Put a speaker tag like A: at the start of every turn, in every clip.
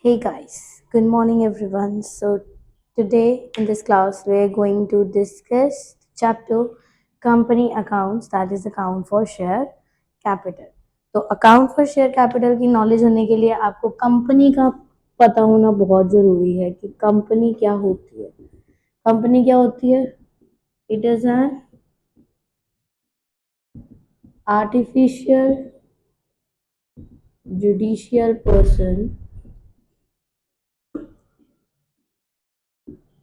A: Hey guys, good morning everyone. So today in this class we are going to discuss chapter company accounts, that is account for share capital. तो account for share capital की knowledge होने के लिए आपको company का पता होना बहुत ज़रूरी है कि कंपनी क्या होती है। कंपनी क्या होती है? It is an artificial judicial person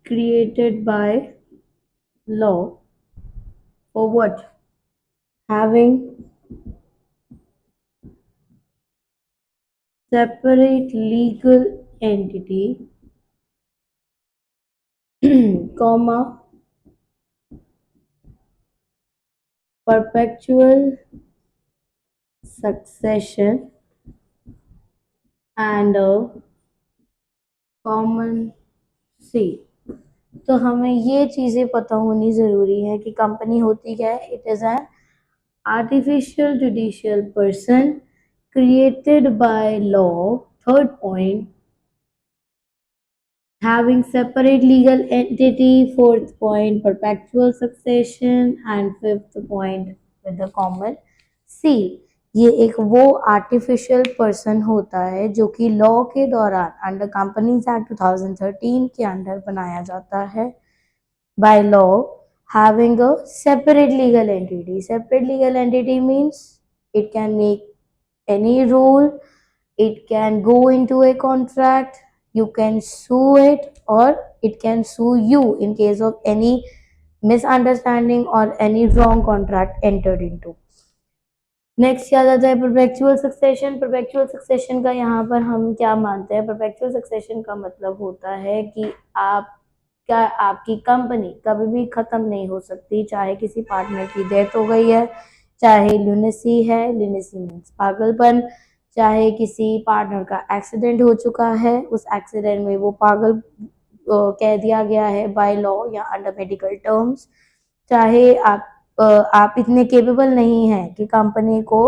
A: created by law for what? Having separate legal entity, comma, perpetual succession and a common seat. तो हमें ये चीज़ें पता होनी ज़रूरी है कि कंपनी होती क्या है. It is an artificial judicial person created by law. Third point, having separate legal entity. Fourth point, perpetual succession. And fifth point, with the common seal. ये एक वो आर्टिफिशियल पर्सन होता है जो कि लॉ के दौरान अंडर कंपनीज एक्ट 2013 के अंडर बनाया जाता है by law, having a separate legal entity. Separate legal entity means it can make any rule, it can go into a contract, you can sue it or it can sue you in case of any misunderstanding or any wrong contract entered into. Next क्या जाता है? Perpetual succession. Perpetual succession का यहाँ पर हम क्या मानते हैं? परपेचुअल सक्सेशन का मतलब होता है कि आपकी कंपनी कभी भी खत्म नहीं हो सकती, चाहे किसी पार्टनर की डेथ हो गई है, चाहे ल्यूनेसी है, ल्यूनेसी मीन्स पागलपन, चाहे किसी पार्टनर का एक्सीडेंट हो चुका है, उस एक्सीडेंट में वो पागल कह दिया गया है बाय लॉ या अंडर मेडिकल टर्म्स, चाहे आप इतने केपेबल नहीं हैं कि कंपनी को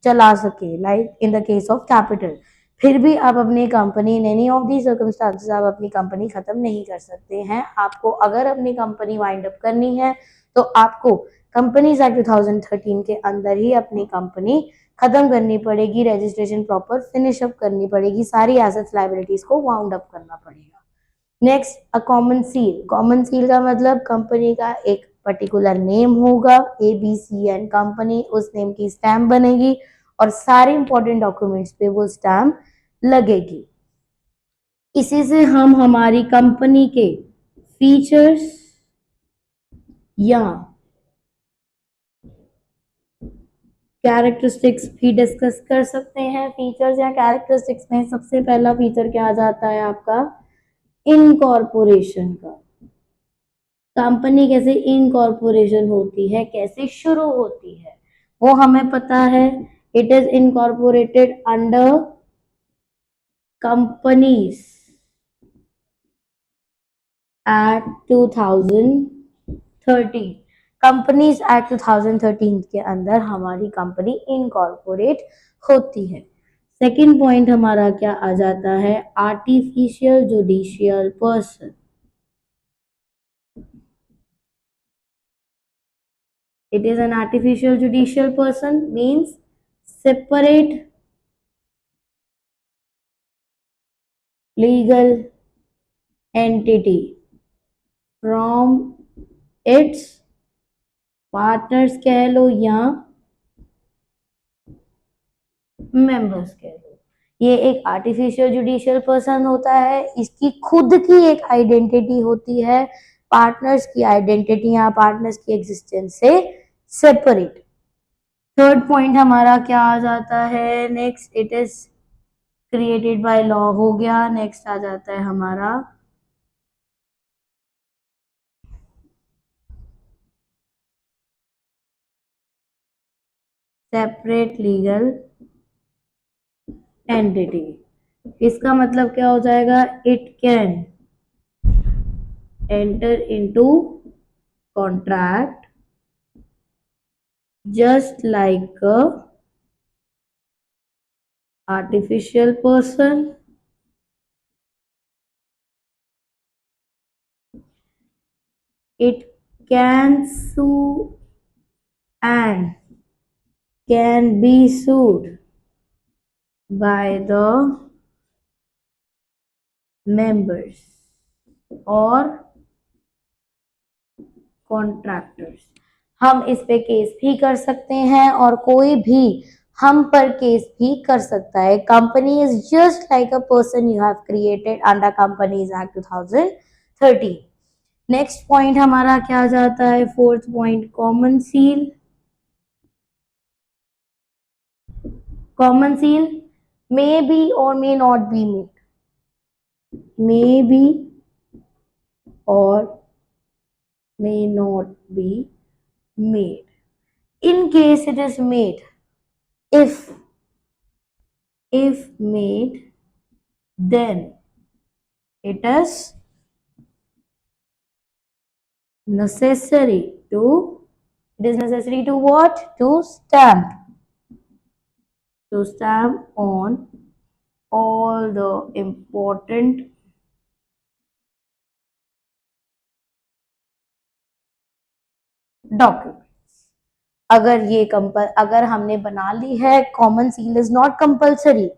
A: चला सके, like in the case of capital, फिर भी आप अपनी company in any of the circumstances आप अपनी कंपनी खत्म नहीं कर सकते हैं. आपको अगर अपनी कंपनी वाइंड अप करनी है तो आपको कंपनीज एक्ट 2013 के अंदर ही अपनी कंपनी खत्म करनी पड़ेगी, रजिस्ट्रेशन प्रॉपर फिनिश अप करनी पड़ेगी, सारी एसेट्स लायबिलिटीज को वाउंड अप करना पड़ेगा. Next, a common seal. Common seal का मतलब कंपनी का एक पर्टिकुलर नेम होगा, ABCN कंपनी, उस नेम की स्टैम्प बनेगी और सारे इंपॉर्टेंट डॉक्यूमेंट्स पे वो स्टैम्प लगेगी. इसी से हम हमारी कंपनी के फीचर्स या कैरेक्टरिस्टिक्स भी डिस्कस कर सकते हैं. फीचर्स या कैरेक्टरिस्टिक्स में सबसे पहला फीचर क्या आ जाता है आपका? इनकॉर्पोरेशन का. कंपनी कैसे इनकॉर्पोरेशन होती है, कैसे शुरू होती है, वो हमें पता है. It is incorporated under companies act 2013. Companies act 2013 के अंदर हमारी कंपनी इनकॉर्पोरेट होती है. सेकंड पॉइंट हमारा क्या आ जाता है? Artificial judicial person. It is an artificial judicial person means separate legal entity from its partners कह लो या मेंबर्स कह लो. ये एक आर्टिफिशियल जुडिशियल पर्सन होता है, इसकी खुद की एक आइडेंटिटी होती है, पार्टनर्स की आइडेंटिटी या पार्टनर्स की एग्जिस्टेंस से सेपरेट. थर्ड पॉइंट हमारा क्या आ जाता है? Next, it is created by law हो गया. नेक्स्ट आ जाता है हमारा सेपरेट लीगल एंटिटी. इसका मतलब क्या हो जाएगा? It can enter into contract just like a artificial person it can sue and can be sued by the members or contractors. हम इस पे केस भी कर सकते हैं और कोई भी हम पर केस भी कर सकता है। Company is just like a person you have created under companies act 2013। Next point हमारा क्या जाता है, fourth point, common seal. Common seal may be or may not be made, may be or may not be made. In case it is made, if made, then it is necessary to, it is necessary to what? To stamp on all the important documents। अगर हमने बना ली है, common seal is not compulsory.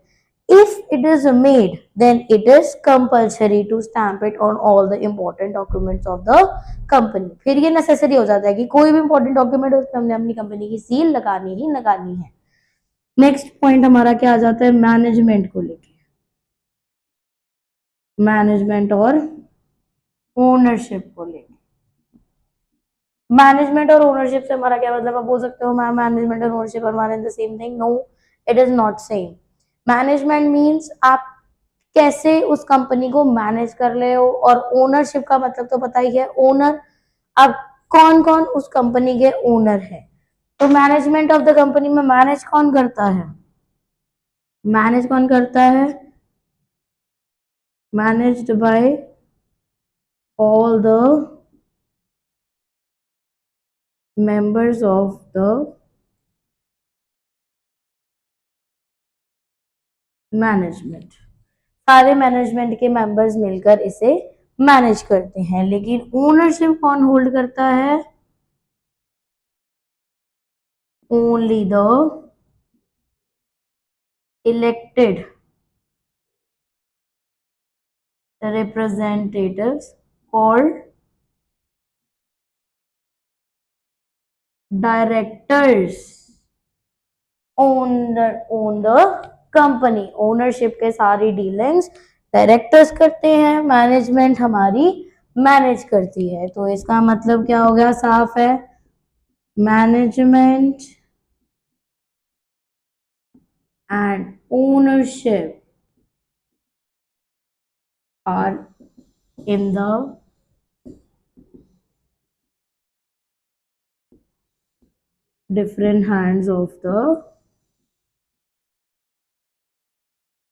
A: If it is made, then it is compulsory to stamp it on all the important documents of the company। फिर ये necessary हो जाता है कि कोई भी इंपॉर्टेंट डॉक्यूमेंट उस पर हमने अपनी कंपनी की सील लगानी ही लगानी है। नेक्स्ट पॉइंट हमारा क्या आ जाता है, मैनेजमेंट को लेके, मैनेजमेंट और ओनरशिप को लेके। मैनेजमेंट और ओनरशिप से हमारा क्या मतलब, आप बोल सकते हो मैम मैनेजमेंट और ownership are one and the same thing. No, it is not same. Management means आप कैसे उस कंपनी को मैनेज कर रहे हो, और ओनरशिप का मतलब तो पता ही है, ओनर। अब कौन कौन उस कंपनी के ओनर है, तो मैनेजमेंट ऑफ द कंपनी में मैनेज कौन करता है, मैनेज कौन करता है, managed by all the members of the management. सारे मैनेजमेंट के मेंबर्स मिलकर इसे मैनेज करते हैं। लेकिन ओनरशिप कौन होल्ड करता है, only the elected representatives called directors own the company। Ownership के सारी डीलिंग्स डायरेक्टर्स करते हैं, मैनेजमेंट हमारी मैनेज करती है। तो इसका मतलब क्या हो गया, साफ है, management and ownership are in the different hands of the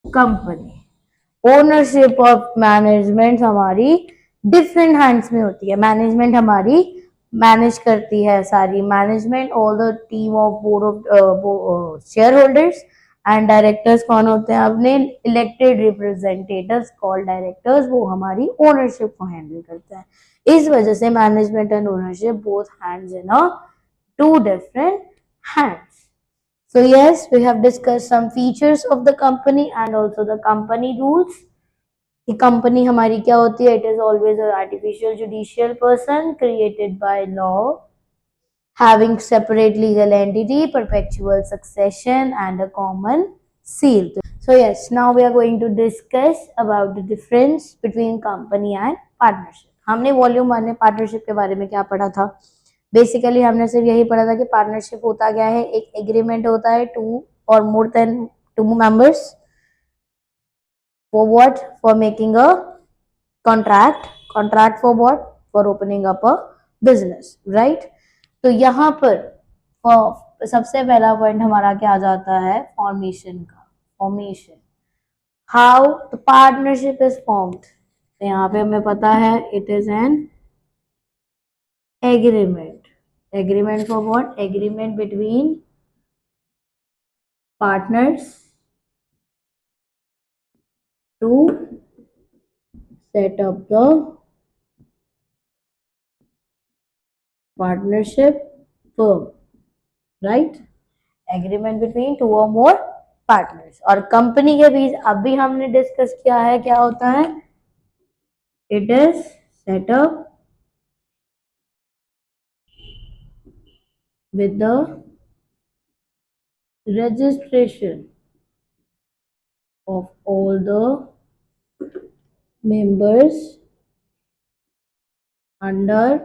A: company। Ownership of management हमारी डिफरेंट हैंड्स में होती है। मैनेजमेंट हमारी मैनेज करती है सारी, management all the team of board of shareholders, and directors कौन होते हैं, अपने इलेक्टेड रिप्रेजेंटेटिव्स कॉल्ड डायरेक्टर्स, वो हमारी ओनरशिप को हैंडल करते हैं। इस वजह से management and ownership both hands in a two different hands. So yes, we have discussed some features of the company and also the company rules। कि company हमारी क्या होती है, it is always an artificial judicial person created by law having separate legal entity, perpetual succession and a common seal। So yes, now we are going to discuss about the difference between company and partnership। हमने volume 1 में partnership के बारे में क्या पढ़ा था, basically हमने सिर्फ यही पढ़ा था कि पार्टनरशिप होता क्या है, एक एग्रीमेंट होता है टू और more than two members for what, for making a contract for what, for opening up a business, right। तो यहाँ पर सबसे पहला पॉइंट हमारा क्या आ जाता है, फॉर्मेशन का। Formation, how the partnership is formed. तो यहाँ पे हमें पता है it is an agreement. Agreement for what, agreement between partners to set up the partnership firm, right? Agreement between two और मोर पार्टनर्स। और कंपनी के बीच अभी हमने डिस्कस किया है क्या होता है, it is setup with the registration of all the members under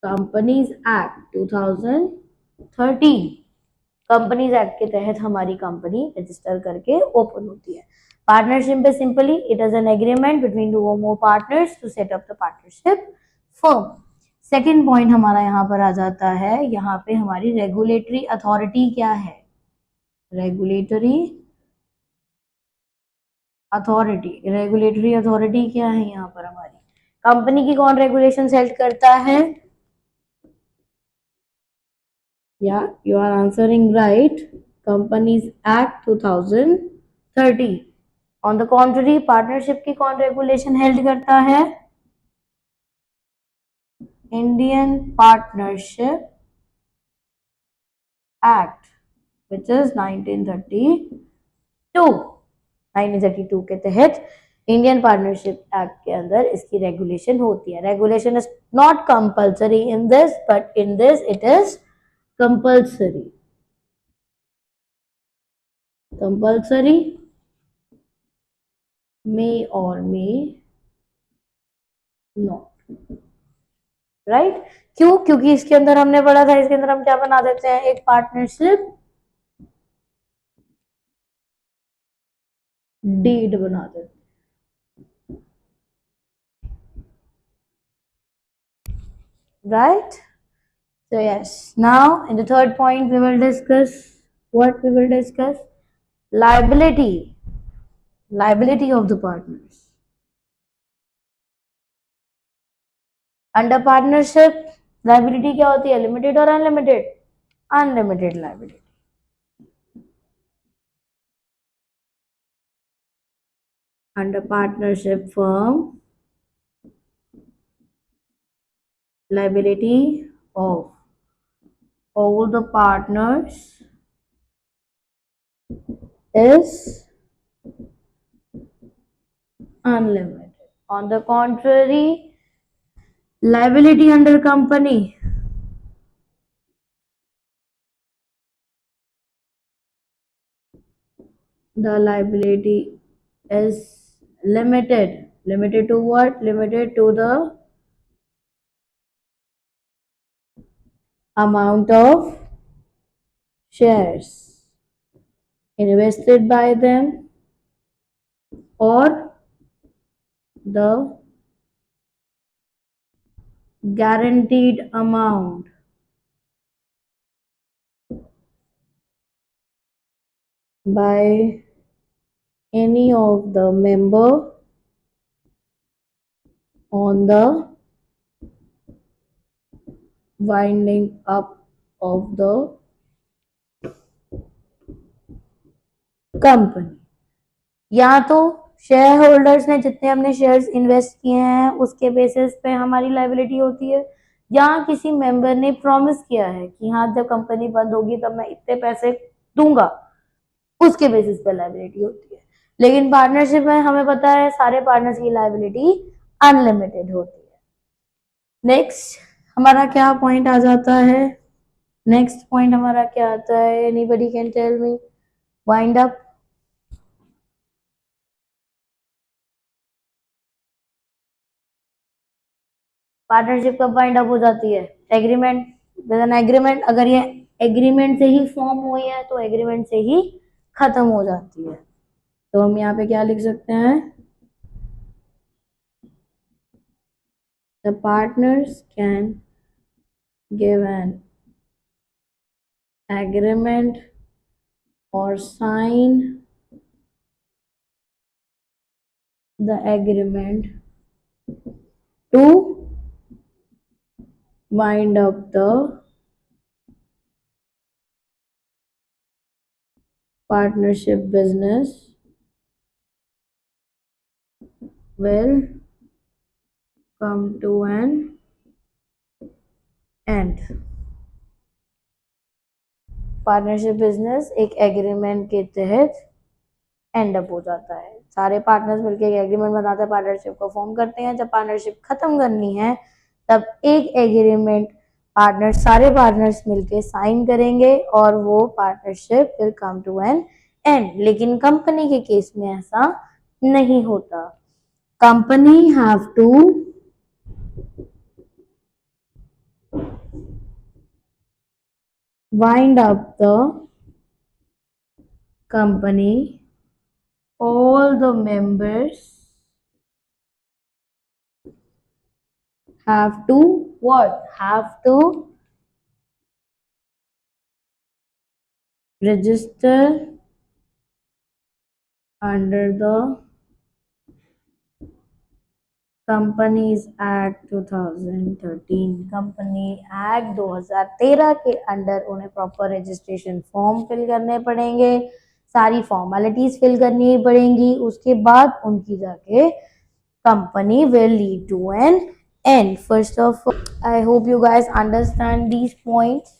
A: companies act 2013। Companies act के तहत हमारी कंपनी रजिस्टर करके ओपन होती है। पार्टनरशिप में simply it is an agreement between two और more partners to set up the partnership firm. Second point हमारा यहाँ पर आ जाता है, यहाँ पे हमारी रेगुलेटरी अथॉरिटी क्या है, रेगुलेटरी अथॉरिटी क्या है यहाँ पर हमारी, कंपनी की कौन रेगुलेशन सेट करता है, या you are answering right, companies act 2013। On the contrary partnership की कौन रेगुलेशन हेल्ड करता है, Indian partnership act which is 1932 के तहत इंडियन पार्टनरशिप एक्ट के अंदर इसकी रेगुलेशन होती है। Regulation is not compulsory in this, but in this it is compulsory. Compulsory may or may not, right? क्यों? क्योंकि इसके अंदर हमने पढ़ा था, इसके अंदर हम क्या बना देते हैं, एक पार्टनरशिप डीड बना देते हैं, right? So yes, now in the third point we will discuss what we will discuss, liability of the partners under partnership। Liability क्या होती है, लिमिटेड और unlimited, unlimited liability. under partnership firm, liability of all the partners is unlimited. On the contrary, liability under company, the liability is limited. Limited to what? Limited to the amount of shares invested by them or the guaranteed amount by any of the member on the winding up of the company. या तो share holders ने जितने हमने shares invest किए हैं उसके basis पे हमारी लाइबिलिटी होती है, या किसी मेंबर ने प्रॉमिस किया है कि हाँ जब कंपनी बंद होगी तब मैं इतने पैसे दूंगा, उसके बेसिस पे लाइबिलिटी होती है। लेकिन पार्टनरशिप में हमें पता है सारे पार्टनर्स की लाइबिलिटी अनलिमिटेड होती है। नेक्स्ट हमारा क्या पॉइंट आ जाता है, नेक्स्ट पॉइंट हमारा क्या आता है, anybody can tell me, wind up. Partnership कब वाइंड अप हो जाती है, एग्रीमेंट एन एग्रीमेंट, अगर ये एग्रीमेंट से ही फॉर्म हुई है तो एग्रीमेंट से ही खत्म हो जाती है। तो हम यहाँ पे क्या लिख सकते हैं, the partners can give an agreement और sign the agreement to wind up the partnership business will come to an end. Partnership business एक एग्रीमेंट के तहत एंड अप हो जाता है। सारे पार्टनर्स मिलकर एक एग्रीमेंट बनाते हैं, पार्टनरशिप को फॉर्म करते हैं। जब पार्टनरशिप खत्म करनी है तब एक एग्रीमेंट सारे पार्टनर्स मिलकर साइन करेंगे और वो partnership will come to an end. लेकिन कंपनी के केस में ऐसा नहीं होता। Company have to wind up the company, all the members have to what? Have to register under the Companies Act 2013। Company act 2013 के अंडर उन्हें proper registration form fill करने पड़ेंगे, सारी फॉर्मेलिटीज फिल करनी पड़ेंगी। उसके बाद उनकी जाके company will lead to an end. First of all, I hope you guys understand these points.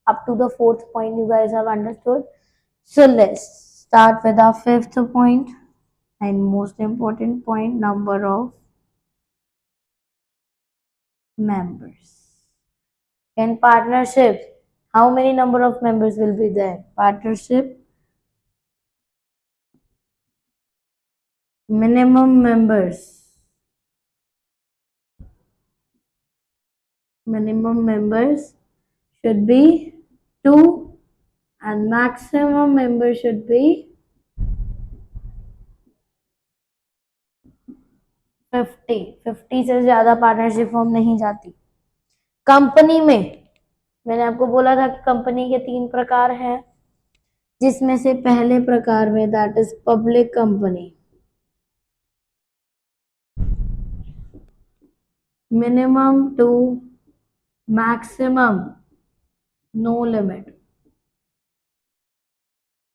A: Up to the fourth point you guys have understood. So let's start with our fifth point and most important point, number of members. In partnership, how many number of members will be there? Partnership, minimum members. Minimum members should be 2 and maximum member should be 50 से ज्यादा partnership form नहीं जाती। Company में मैंने आपको बोला था कि कंपनी के 3 प्रकार हैं, जिसमें से पहले प्रकार में that is public company. Minimum 2, maximum no limit.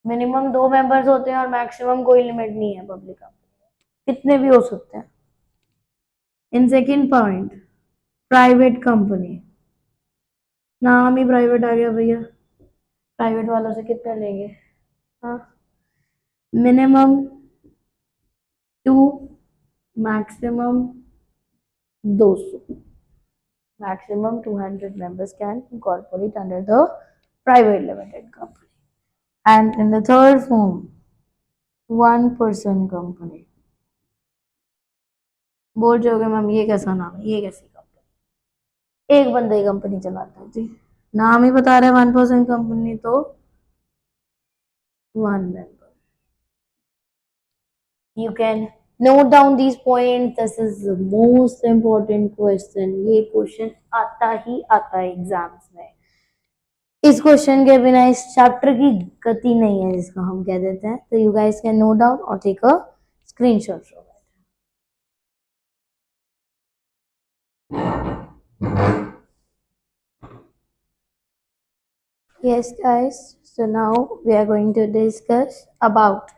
A: Minimum 2 members होते हैं और मैक्सिमम कोई लिमिट नहीं है पब्लिक कंपनी, कितने भी हो सकते हैं। In second point, private company, नाम ही प्राइवेट आ गया भैया, प्राइवेट वालों से कितने लेंगे। हाँ, minimum 2, maximum 200, maximum 200 members can incorporate under the private limited company. And in the third form, one person company. बोल जाओगे मैम ये कैसा नाम है, ये कैसी कंपनी, एक बंदा ही कंपनी चलाता है जी, नाम ही बता रहे हैं 1% कंपनी, तो 1 member. You can note down these points. This is the most important question. ये क्वेश्चन आता ही आता है एग्जाम्स में। इस क्वेश्चन के बिना इस चैप्टर की गति नहीं है, जिसको हम कह देते हैं। तो you guys can note down और take a screenshot from it. Yes guys, so now we are going to discuss about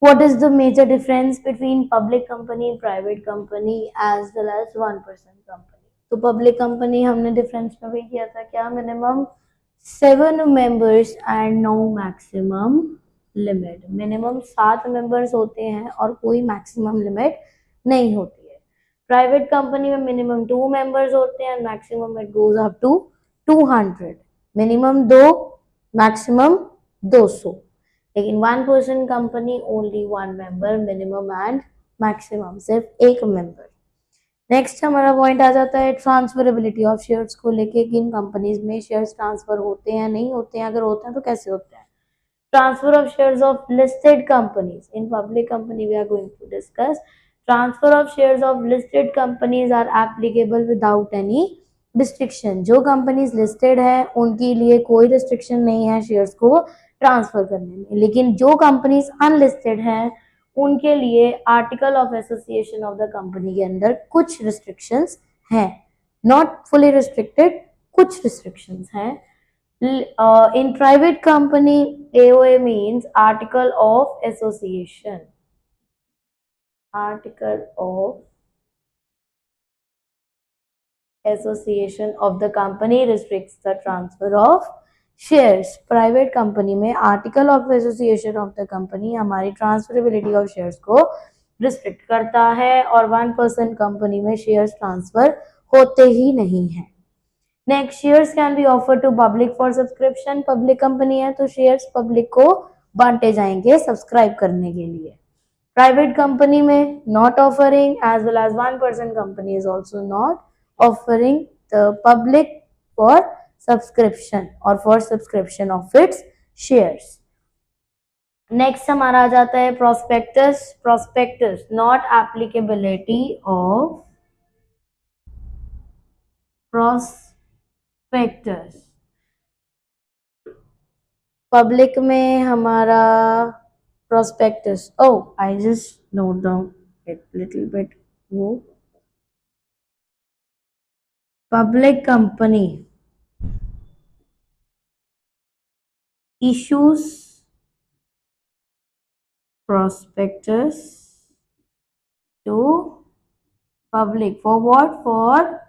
A: what is the major difference between public company, private company as well as 1% company। तो public company हमने difference में भी किया था क्या, minimum 7 members and no maximum limit। minimum 7 members होते हैं और कोई maximum limit नहीं होती है। प्राइवेट कंपनी में मिनिमम 2 members होते हैं, maximum it goes up to 200। Minimum 2, maximum 200। लेकिन 1% company only 1 member minimum and maximum, सिर्फ एक मेंबर। नेक्स्ट हमारा पॉइंट आ जाता है ट्रांसफरेबिलिटी ऑफ शेयर्स को लेके, किन कंपनीज में शेयर्स ट्रांसफर होते हैं नहीं होते हैं, अगर होते हैं तो कैसे होते हैं। Transfer of shares of listed companies in public company we are going to discuss. Transfer of shares of listed companies are applicable without any restriction. जो कंपनीज लिस्टेड है उनके लिए कोई रिस्ट्रिक्शन नहीं है शेयर्स को ट्रांसफर करने में, लेकिन जो कंपनीज अनलिस्टेड हैं उनके लिए article of association of the company के अंदर कुछ रिस्ट्रिक्शंस हैं, नॉट फुली रिस्ट्रिक्टेड, कुछ रिस्ट्रिक्शंस हैं। In private company, AOA means article of association, article of association of the company restricts the transfer of shares. Private company में article of association of the company हमारी transferability of shares को restrict करता है और 1% company में shares transfer होते ही नहीं है। Next shares can be offer to public for subscription. Public company है तो शेयर्स पब्लिक को बांटे जाएंगे सब्सक्राइब करने के लिए। प्राइवेट कंपनी में not offering as well as 1% company is also not offering the public for subscription और for subscription of its shares. Next हमारा आ जाता है prospectus. Prospectus not applicability of prospectus. Public में हमारा prospectus, I just note down it little bit. वो public company issues prospectus to public for what? For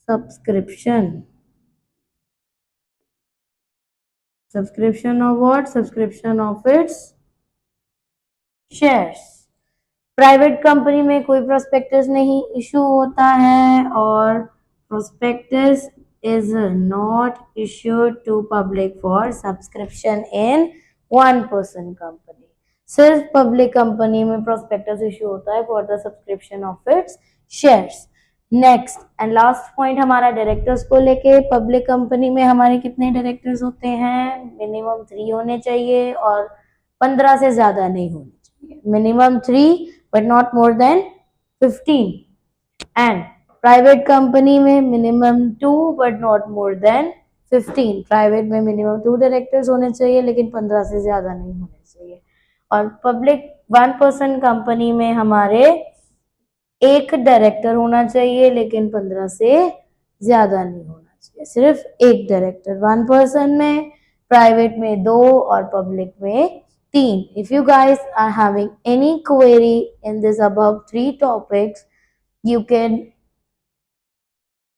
A: subscription. Subscription of what? Subscription of its shares. Private company में कोई prospectus नहीं issue होता है और prospectus is not issued to public for subscription in 1% company. सिर्फ public company में prospectus issue होता है for the subscription of its shares. Next and last point हमारा डायरेक्टर्स को लेके। पब्लिक कंपनी में हमारे कितने डायरेक्टर्स होते हैं? मिनिमम 3 होने चाहिए और 15 से ज्यादा नहीं होने चाहिए। Minimum 3 but not more than 15. And private company में minimum 2 but not more than 15। Private में मिनिमम 2 डायरेक्टर्स होने चाहिए लेकिन 15 से ज्यादा नहीं होने चाहिए। और पब्लिक 1% कंपनी में हमारे एक डायरेक्टर होना चाहिए लेकिन 15 से ज्यादा नहीं होना चाहिए। सिर्फ एक डायरेक्टर 1% में, प्राइवेट में 2 और पब्लिक में 3। If you guys are having any query in this above 3 topics, you can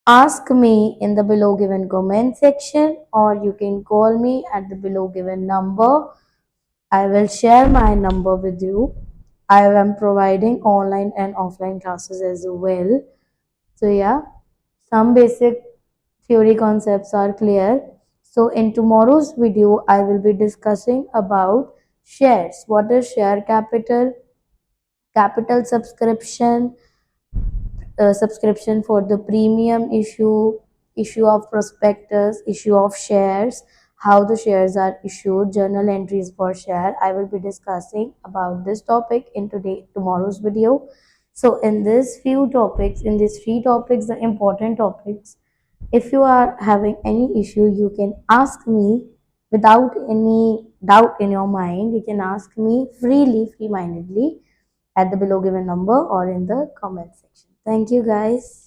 A: ask me in the below given comment section or you can call me at the below given number. I will share my number with you. I am providing online and offline classes as well. So yeah, some basic theory concepts are clear. So in tomorrow's video, I will be discussing about shares. What is share capital? Capital subscription, subscription for the premium issue, issue of prospectus, issue of shares, how the shares are issued, journal entries for share. I will be discussing about this topic in tomorrow's video. So in these few topics, in these 3 topics, the important topics, if you are having any issue, you can ask me without any doubt in your mind. You can ask me freely, free-mindedly at the below given number or in the comment section. Thank you guys.